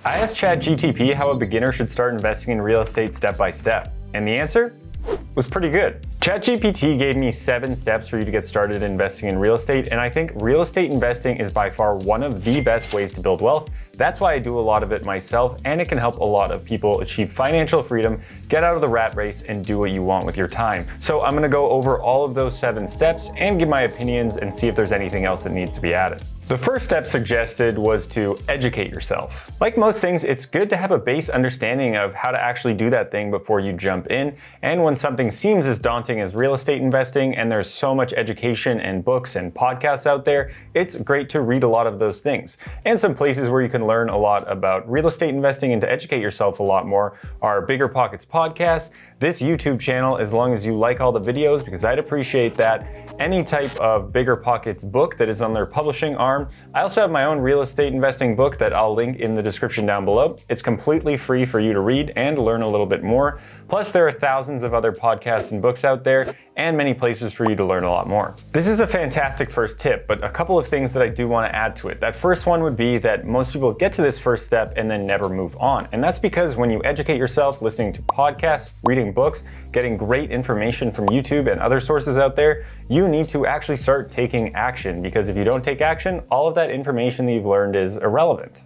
I asked ChatGPT how a beginner should start investing in real estate step by step, and the answer was pretty good. ChatGPT gave me 7 steps for you to get started investing in real estate, and I think real estate investing is by far one of the best ways to build wealth. That's why I do a lot of it myself, and it can help a lot of people achieve financial freedom, get out of the rat race, and do what you want with your time. So I'm gonna go over all of those 7 steps and give my opinions and see if there's anything else that needs to be added. The first step suggested was to educate yourself. Like most things, it's good to have a base understanding of how to actually do that thing before you jump in. And when something seems as daunting as real estate investing, and there's so much education and books and podcasts out there, it's great to read a lot of those things. And some places where you can learn a lot about real estate investing and to educate yourself a lot more are Bigger Pockets podcast, this YouTube channel, as long as you like all the videos, because I'd appreciate that, any type of Bigger Pockets book that is on their publishing arm. I also have my own real estate investing book that I'll link in the description down below. It's completely free for you to read and learn a little bit more. Plus, there are thousands of other podcasts and books out there and many places for you to learn a lot more. This is a fantastic first tip, but a couple of things that I do want to add to it. That first one would be that most people get to this first step and then never move on. And that's because when you educate yourself listening to podcasts, reading books, getting great information from YouTube and other sources out there, you need to actually start taking action, because if you don't take action, all of that information that you've learned is irrelevant.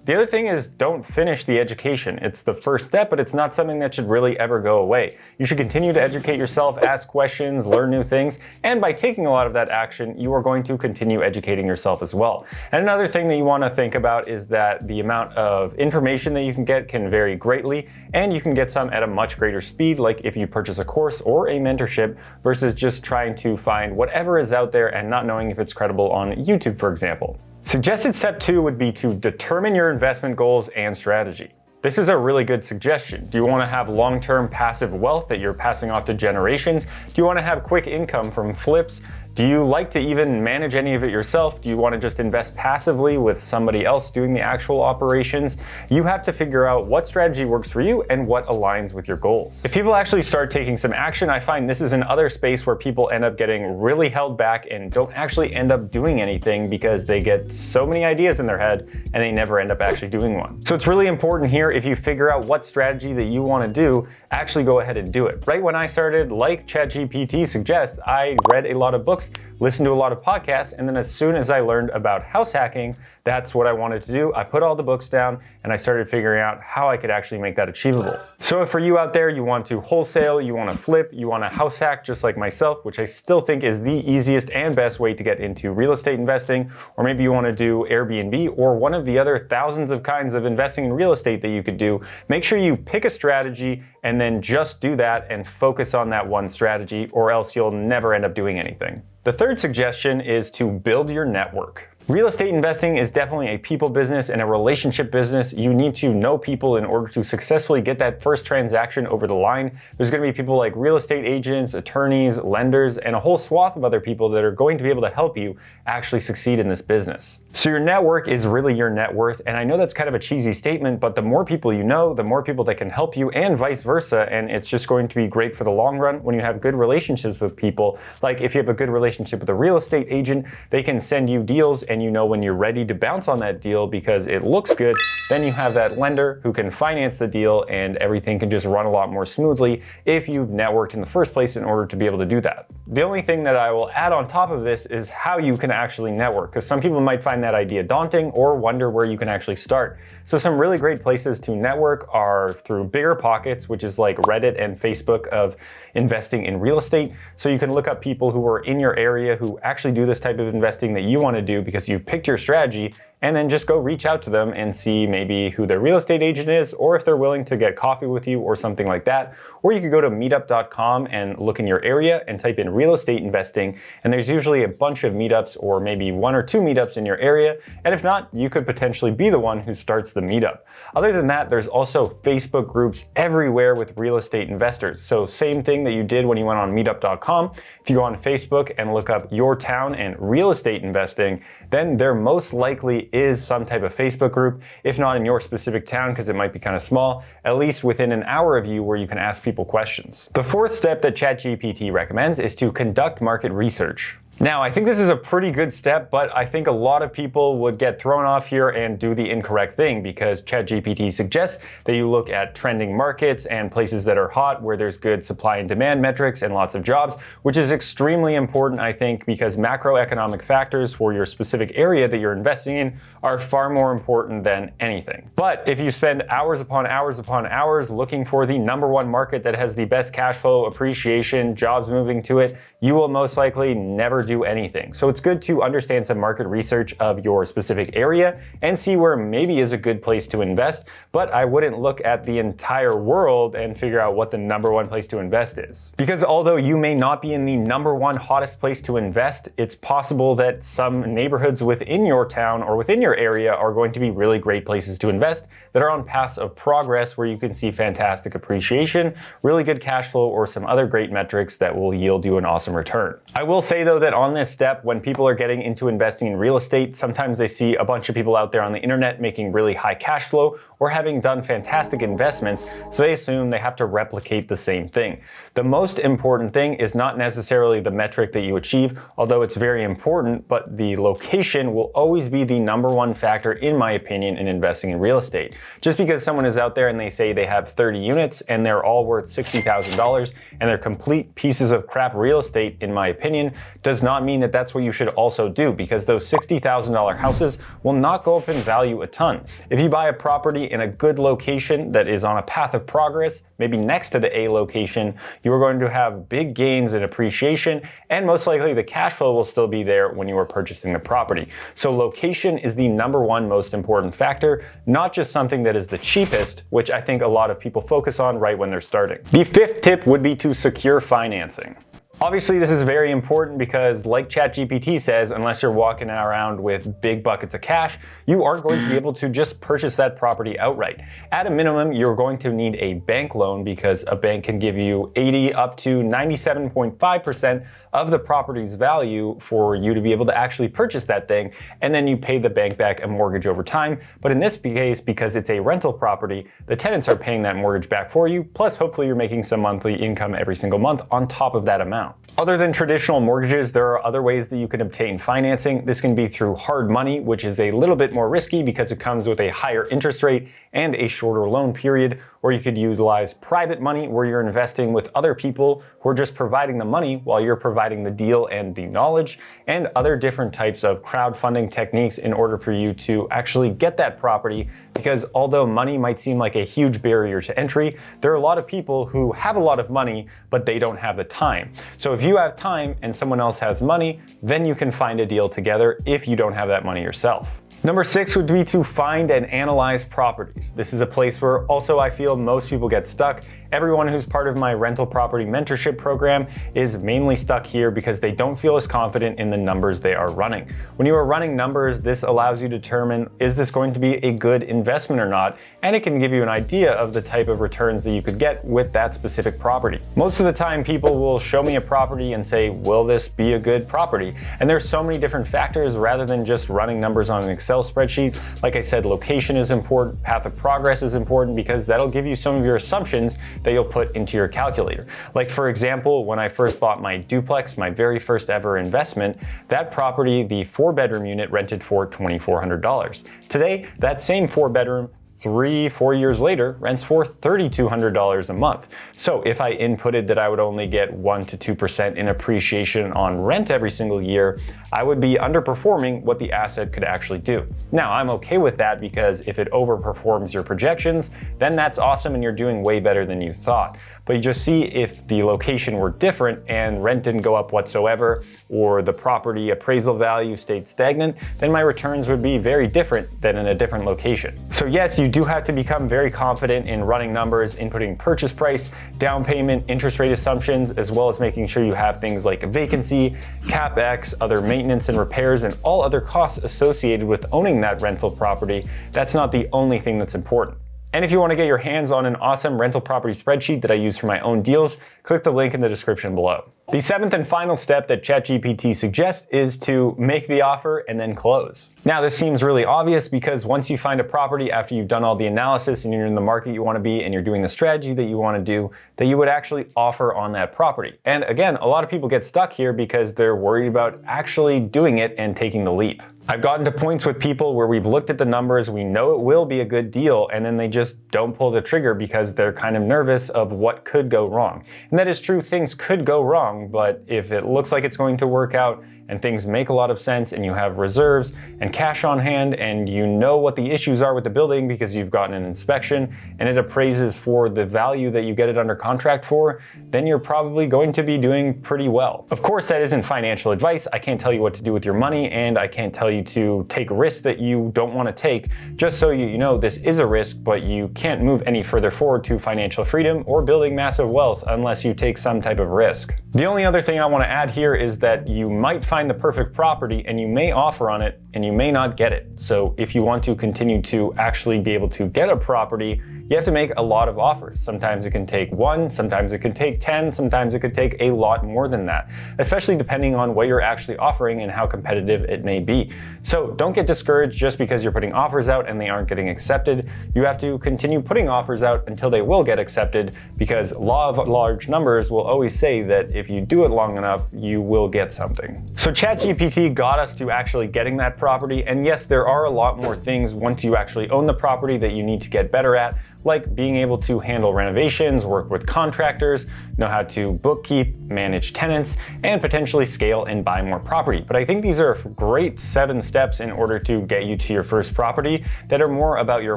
The other thing is, don't finish the education. It's the first step, but it's not something that should really ever go away. You should continue to educate yourself, ask questions, learn new things, and by taking a lot of that action, you are going to continue educating yourself as well. And another thing that you want to think about is that the amount of information that you can get can vary greatly, and you can get some at a much greater speed, like if you purchase a course or a mentorship, versus just trying to find whatever is out there and not knowing if it's credible on YouTube, for example. Suggested step 2 would be to determine your investment goals and strategy. This is a really good suggestion. Do you want to have long-term passive wealth that you're passing off to generations? Do you want to have quick income from flips? Do you like to even manage any of it yourself? Do you want to just invest passively with somebody else doing the actual operations? You have to figure out what strategy works for you and what aligns with your goals. If people actually start taking some action, I find this is another space where people end up getting really held back and don't actually end up doing anything because they get so many ideas in their head and they never end up actually doing one. So it's really important here, if you figure out what strategy that you want to do, actually go ahead and do it. Right when I started, like ChatGPT suggests, I read a lot of books, listened to a lot of podcasts, and then as soon as I learned about house hacking, that's what I wanted to do. I put all the books down and I started figuring out how I could actually make that achievable. So if for you out there, you want to wholesale, you want to flip, you want to house hack just like myself, which I still think is the easiest and best way to get into real estate investing, or maybe you want to do Airbnb or one of the other thousands of kinds of investing in real estate that you could do, make sure you pick a strategy and then just do that and focus on that one strategy, or else you'll never end up doing anything. The third suggestion is to build your network. Real estate investing is definitely a people business and a relationship business. You need to know people in order to successfully get that first transaction over the line. There's going to be people like real estate agents, attorneys, lenders, and a whole swath of other people that are going to be able to help you actually succeed in this business. So your network is really your net worth. And I know that's kind of a cheesy statement, but the more people you know, the more people that can help you, and vice versa. And it's just going to be great for the long run when you have good relationships with people. Like if you have a good relationship with a real estate agent, they can send you deals, and you know when you're ready to bounce on that deal because it looks good. Then you have that lender who can finance the deal, and everything can just run a lot more smoothly if you've networked in the first place in order to be able to do that. The only thing that I will add on top of this is how you can actually network, because some people might find that idea daunting or wonder where you can actually start. So some really great places to network are through Bigger Pockets, which is like Reddit and Facebook of investing in real estate. So you can look up people who are in your area who actually do this type of investing that you want to do because you picked your strategy, and then just go reach out to them and see maybe who their real estate agent is, or if they're willing to get coffee with you or something like that. Or you could go to meetup.com and look in your area and type in real estate investing, and there's usually a bunch of meetups, or maybe 1 or 2 meetups in your area. And if not, you could potentially be the one who starts the meetup. Other than that, there's also Facebook groups everywhere with real estate investors. So same thing that you did when you went on meetup.com. If you go on Facebook and look up your town and real estate investing, then there most likely is some type of Facebook group, if not in your specific town because it might be kind of small, at least within an hour of you, where you can ask people questions. The fourth step that ChatGPT recommends is to conduct market research. Now, I think this is a pretty good step, but I think a lot of people would get thrown off here and do the incorrect thing because ChatGPT suggests that you look at trending markets and places that are hot where there's good supply and demand metrics and lots of jobs, which is extremely important, I think, because macroeconomic factors for your specific area that you're investing in are far more important than anything. But if you spend hours upon hours upon hours looking for the number one market that has the best cash flow, appreciation, jobs moving to it, you will most likely never do anything. So it's good to understand some market research of your specific area and see where maybe is a good place to invest, but I wouldn't look at the entire world and figure out what the number one place to invest is. Because although you may not be in the number one hottest place to invest, it's possible that some neighborhoods within your town or within your area are going to be really great places to invest that are on paths of progress where you can see fantastic appreciation, really good cash flow, or some other great metrics that will yield you an awesome return. I will say though that on this step, when people are getting into investing in real estate, sometimes they see a bunch of people out there on the internet making really high cash flow or having done fantastic investments, so they assume they have to replicate the same thing. The most important thing is not necessarily the metric that you achieve, although it's very important, but the location will always be the number one factor, in my opinion, in investing in real estate. Just because someone is out there and they say they have 30 units and they're all worth $60,000 and they're complete pieces of crap real estate, in my opinion, does not mean that that's what you should also do, because those $60,000 houses will not go up in value a ton. If you buy a property in a good location that is on a path of progress, maybe next to the A location, you are going to have big gains in appreciation, and most likely the cash flow will still be there when you are purchasing the property. So location is the number one most important factor, not just something that is the cheapest, which I think a lot of people focus on right when they're starting. The fifth tip would be to secure financing. Obviously, this is very important because, like ChatGPT says, unless you're walking around with big buckets of cash, you aren't going to be able to just purchase that property outright. At a minimum, you're going to need a bank loan because a bank can give you 80 up to 97.5% of the property's value for you to be able to actually purchase that thing, and then you pay the bank back a mortgage over time. But in this case, because it's a rental property, the tenants are paying that mortgage back for you, plus hopefully you're making some monthly income every single month on top of that amount. Other than traditional mortgages, there are other ways that you can obtain financing. This can be through hard money, which is a little bit more risky because it comes with a higher interest rate and a shorter loan period, or you could utilize private money where you're investing with other people who are just providing the money while you're providing the deal and the knowledge, and other different types of crowdfunding techniques in order for you to actually get that property. Because although money might seem like a huge barrier to entry, there are a lot of people who have a lot of money, but they don't have the time. So if you have time and someone else has money, then you can find a deal together if you don't have that money yourself. Number 6 would be to find and analyze properties. This is a place where also I feel most people get stuck. Everyone who's part of my rental property mentorship program is mainly stuck here because they don't feel as confident in the numbers they are running. When you are running numbers, this allows you to determine, is this going to be a good investment or not? And it can give you an idea of the type of returns that you could get with that specific property. Most of the time, people will show me a property and say, will this be a good property? And there's so many different factors rather than just running numbers on an Excel spreadsheet. Like I said, location is important, path of progress is important, because that'll give you some of your assumptions that you'll put into your calculator. Like for example, when I first bought my duplex, my very first ever investment, that property, the 4-bedroom unit, rented for $2,400. Today, that same 4-bedroom, 3-4 years later, rents for $3,200 a month. So if I inputted that I would only get 1 to 2% in appreciation on rent every single year, I would be underperforming what the asset could actually do. Now, I'm okay with that because if it overperforms your projections, then that's awesome and you're doing way better than you thought. But you just see if the location were different and rent didn't go up whatsoever, or the property appraisal value stayed stagnant, then my returns would be very different than in a different location. So yes, you do have to become very confident in running numbers, inputting purchase price, down payment, interest rate assumptions, as well as making sure you have things like vacancy, CapEx, other maintenance and repairs, and all other costs associated with owning that rental property. That's not the only thing that's important. And if you want to get your hands on an awesome rental property spreadsheet that I use for my own deals, click the link in the description below. The seventh and final step that ChatGPT suggests is to make the offer and then close. Now, this seems really obvious because once you find a property after you've done all the analysis and you're in the market you want to be and you're doing the strategy that you want to do, that you would actually offer on that property. And again, a lot of people get stuck here because they're worried about actually doing it and taking the leap. I've gotten to points with people where we've looked at the numbers, we know it will be a good deal, and then they just don't pull the trigger because they're kind of nervous of what could go wrong. And that is true, things could go wrong, but if it looks like it's going to work out and things make a lot of sense and you have reserves and cash on hand and you know what the issues are with the building because you've gotten an inspection and it appraises for the value that you get it under contract for, then you're probably going to be doing pretty well. Of course, that isn't financial advice. I can't tell you what to do with your money and I can't tell you to take risks that you don't want to take. Just so you know, this is a risk, but you can't move any further forward to financial freedom or building massive wealth unless you take some type of risk. The only other thing I want to add here is that you might find the perfect property and you may offer on it and you may not get it. So if you want to continue to actually be able to get a property, you have to make a lot of offers. Sometimes it can take 1, sometimes it can take 10, sometimes it could take a lot more than that, especially depending on what you're actually offering and how competitive it may be. So don't get discouraged just because you're putting offers out and they aren't getting accepted. You have to continue putting offers out until they will get accepted, because law of large numbers will always say that if you do it long enough, you will get something. So ChatGPT got us to actually getting that property. And yes, there are a lot more things once you actually own the property that you need to get better at, like being able to handle renovations, work with contractors, know how to bookkeep, manage tenants, and potentially scale and buy more property. But I think these are great 7 steps in order to get you to your first property that are more about your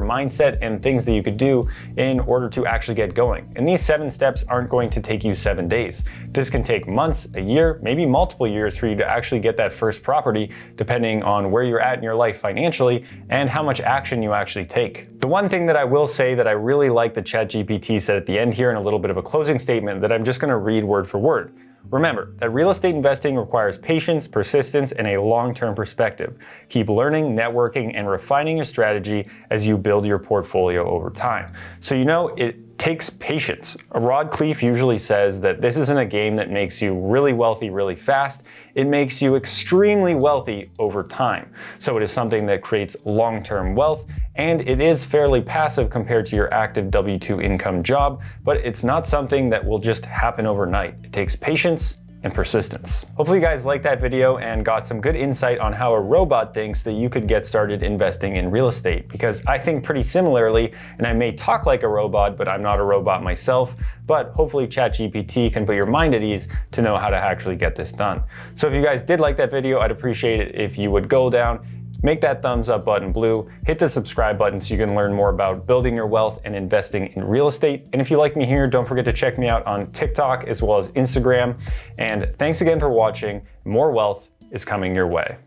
mindset and things that you could do in order to actually get going. And these 7 steps aren't going to take you 7 days. This can take months, a year, maybe multiple years for you to actually get that first property, depending on where you're at in your life financially and how much action you actually take. The one thing that I will say that I really like that ChatGPT said at the end here in a little bit of a closing statement that I'm just going to read word for word. Remember that real estate investing requires patience, persistence, and a long-term perspective. Keep learning, networking, and refining your strategy as you build your portfolio over time. So it takes patience. Rod Cleef usually says that this isn't a game that makes you really wealthy really fast. It makes you extremely wealthy over time. So it is something that creates long-term wealth, and it is fairly passive compared to your active W-2 income job, but it's not something that will just happen overnight. It takes patience and persistence. Hopefully you guys liked that video and got some good insight on how a robot thinks that you could get started investing in real estate, because I think pretty similarly, and I may talk like a robot, but I'm not a robot myself, but hopefully ChatGPT can put your mind at ease to know how to actually get this done. So if you guys did like that video, I'd appreciate it if you would go down, make that thumbs up button blue, hit the subscribe button so you can learn more about building your wealth and investing in real estate. And if you like me here, don't forget to check me out on TikTok as well as Instagram. And thanks again for watching. More wealth is coming your way.